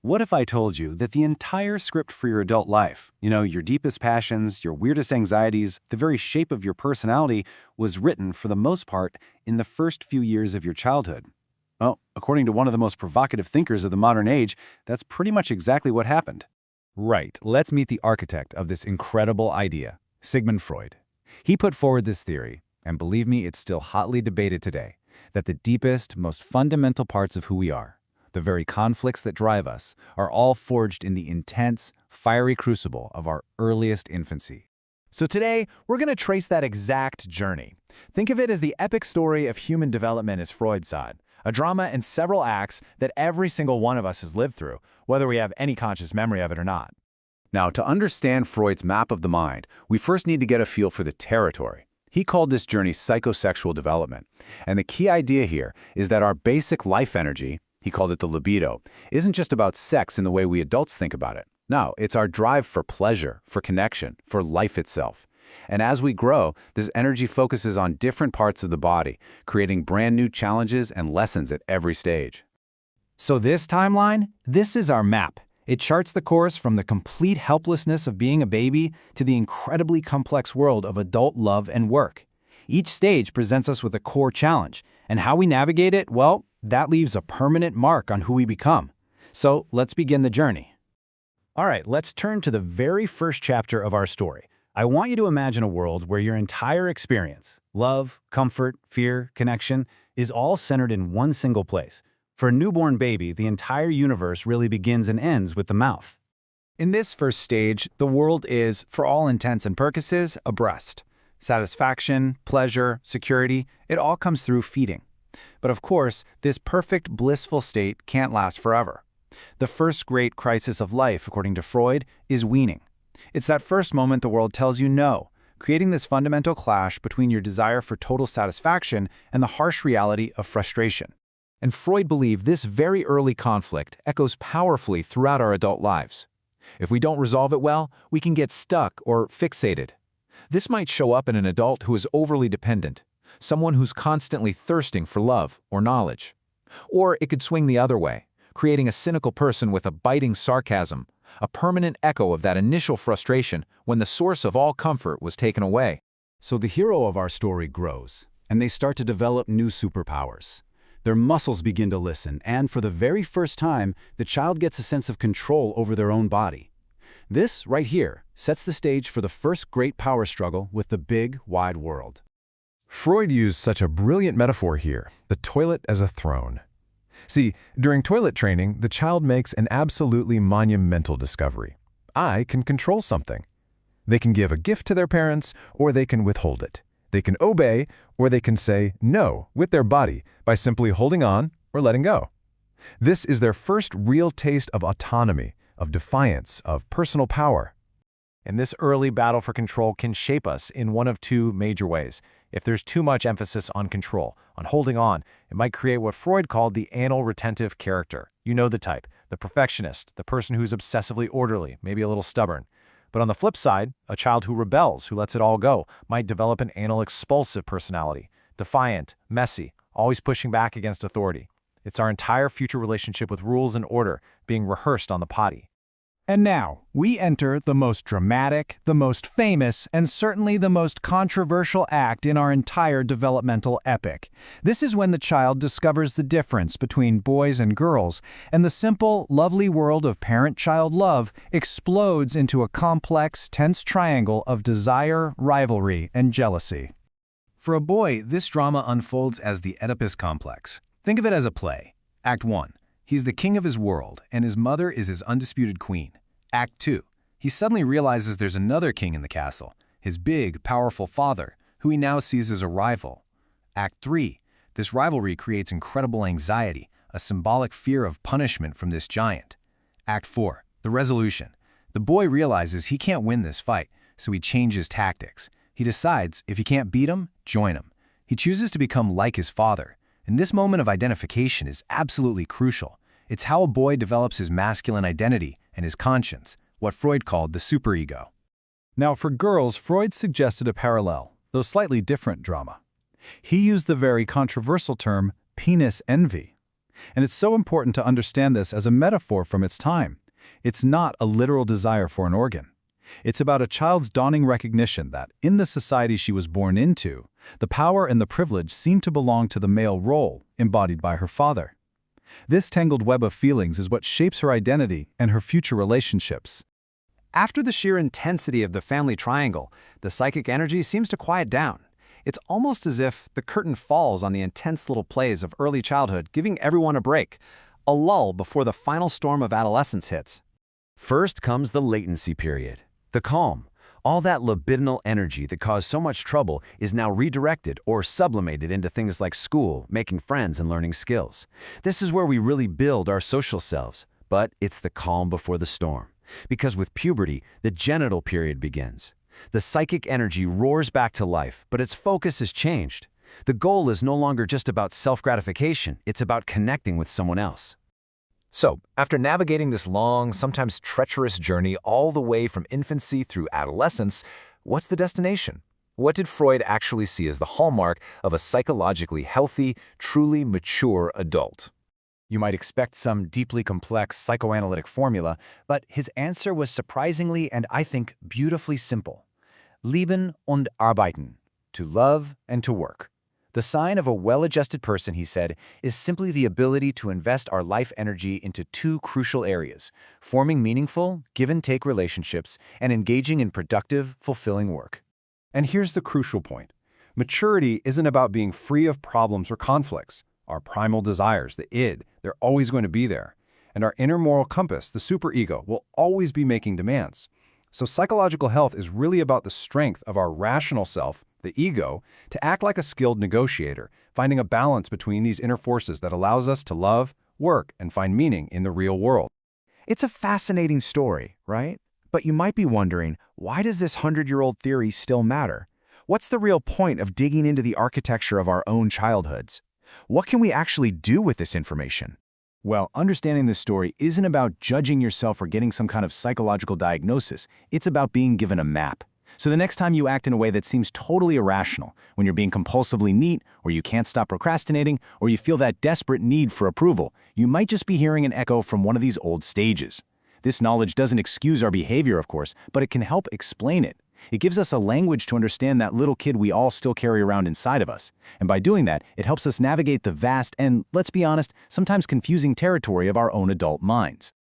What if I told you that the entire script for your adult life, your deepest passions, your weirdest anxieties, the very shape of your personality, was written, for the most part, in the first few years of your childhood? Well, according to one of the most provocative thinkers of the modern age, that's pretty much exactly what happened. Right, let's meet the architect of this incredible idea, Sigmund Freud. He put forward this theory, and believe me, it's still hotly debated today, that the deepest, most fundamental parts of who we are, the very conflicts that drive us, are all forged in the intense, fiery crucible of our earliest infancy. So today, we're going to trace that exact journey. Think of it as the epic story of human development as Freud saw it, a drama in several acts that every single one of us has lived through, whether we have any conscious memory of it or not. Now, to understand Freud's map of the mind, we first need to get a feel for the territory. He called this journey psychosexual development. And the key idea here is that our basic life energy, he called it the libido, isn't just about sex in the way we adults think about it. No, it's our drive for pleasure, for connection, for life itself. And as we grow, this energy focuses on different parts of the body, creating brand new challenges and lessons at every stage. So this timeline, this is our map. It charts the course from the complete helplessness of being a baby to the incredibly complex world of adult love and work. Each stage presents us with a core challenge, and how we navigate it, well, that leaves a permanent mark on who we become. So let's begin the journey. All right, let's turn to the very first chapter of our story. I want you to imagine a world where your entire experience, love, comfort, fear, connection, is all centered in one single place. For a newborn baby, the entire universe really begins and ends with the mouth. In this first stage, the world is, for all intents and purposes, a breast. Satisfaction, pleasure, security, it all comes through feeding. But of course, this perfect, blissful state can't last forever. The first great crisis of life, according to Freud, is weaning. It's that first moment the world tells you no, creating this fundamental clash between your desire for total satisfaction and the harsh reality of frustration. And Freud believed this very early conflict echoes powerfully throughout our adult lives. If we don't resolve it well, we can get stuck or fixated. This might show up in an adult who is overly dependent, someone who's constantly thirsting for love or knowledge. Or it could swing the other way, creating a cynical person with a biting sarcasm, a permanent echo of that initial frustration when the source of all comfort was taken away. So the hero of our story grows, and they start to develop new superpowers. Their muscles begin to listen, and for the very first time, the child gets a sense of control over their own body. This, right here, sets the stage for the first great power struggle with the big, wide world. Freud used such a brilliant metaphor here, the toilet as a throne. See, during toilet training, the child makes an absolutely monumental discovery. I can control something. They can give a gift to their parents, or they can withhold it. They can obey, or they can say no with their body by simply holding on or letting go. This is their first real taste of autonomy, of defiance, of personal power. And this early battle for control can shape us in one of two major ways. If there's too much emphasis on control, on holding on, it might create what Freud called the anal retentive character. You know the type, the perfectionist, the person who's obsessively orderly, maybe a little stubborn. But on the flip side, a child who rebels, who lets it all go, might develop an anal expulsive personality, defiant, messy, always pushing back against authority. It's our entire future relationship with rules and order being rehearsed on the potty. And now, we enter the most dramatic, the most famous, and certainly the most controversial act in our entire developmental epic. This is when the child discovers the difference between boys and girls, and the simple, lovely world of parent-child love explodes into a complex, tense triangle of desire, rivalry, and jealousy. For a boy, this drama unfolds as the Oedipus complex. Think of it as a play. Act 1. He's the king of his world, and his mother is his undisputed queen. Act 2. He suddenly realizes there's another king in the castle, his big, powerful father, who he now sees as a rival. Act 3. This rivalry creates incredible anxiety, a symbolic fear of punishment from this giant. Act 4. The resolution. The boy realizes he can't win this fight, so he changes tactics. He decides if he can't beat him, join him. He chooses to become like his father. And this moment of identification is absolutely crucial. It's how a boy develops his masculine identity and his conscience, what Freud called the superego. Now for girls, Freud suggested a parallel, though slightly different drama. He used the very controversial term penis envy. And it's so important to understand this as a metaphor from its time. It's not a literal desire for an organ. It's about a child's dawning recognition that, in the society she was born into, the power and the privilege seem to belong to the male role, embodied by her father. This tangled web of feelings is what shapes her identity and her future relationships. After the sheer intensity of the family triangle, the psychic energy seems to quiet down. It's almost as if the curtain falls on the intense little plays of early childhood, giving everyone a break, a lull before the final storm of adolescence hits. First comes the latency period, the calm. All that libidinal energy that caused so much trouble is now redirected or sublimated into things like school, making friends, and learning skills. This is where we really build our social selves, but it's the calm before the storm. Because with puberty, the genital period begins. The psychic energy roars back to life, but its focus has changed. The goal is no longer just about self-gratification, it's about connecting with someone else. So, after navigating this long, sometimes treacherous journey all the way from infancy through adolescence, what's the destination? What did Freud actually see as the hallmark of a psychologically healthy, truly mature adult? You might expect some deeply complex psychoanalytic formula, but his answer was surprisingly and I think beautifully simple. Lieben und arbeiten, to love and to work. The sign of a well-adjusted person, he said, is simply the ability to invest our life energy into two crucial areas, forming meaningful, give-and-take relationships and engaging in productive, fulfilling work. And here's the crucial point. Maturity isn't about being free of problems or conflicts. Our primal desires, the id, they're always going to be there. And our inner moral compass, the superego, will always be making demands. So psychological health is really about the strength of our rational self, the ego, to act like a skilled negotiator, finding a balance between these inner forces that allows us to love, work, and find meaning in the real world. It's a fascinating story, right? But you might be wondering, why does this 100-year-old theory still matter? What's the real point of digging into the architecture of our own childhoods? What can we actually do with this information? Well, understanding this story isn't about judging yourself or getting some kind of psychological diagnosis. It's about being given a map. So the next time you act in a way that seems totally irrational, when you're being compulsively neat, or you can't stop procrastinating, or you feel that desperate need for approval, you might just be hearing an echo from one of these old stages. This knowledge doesn't excuse our behavior, of course, but it can help explain it. It gives us a language to understand that little kid we all still carry around inside of us. And by doing that, it helps us navigate the vast and, let's be honest, sometimes confusing territory of our own adult minds.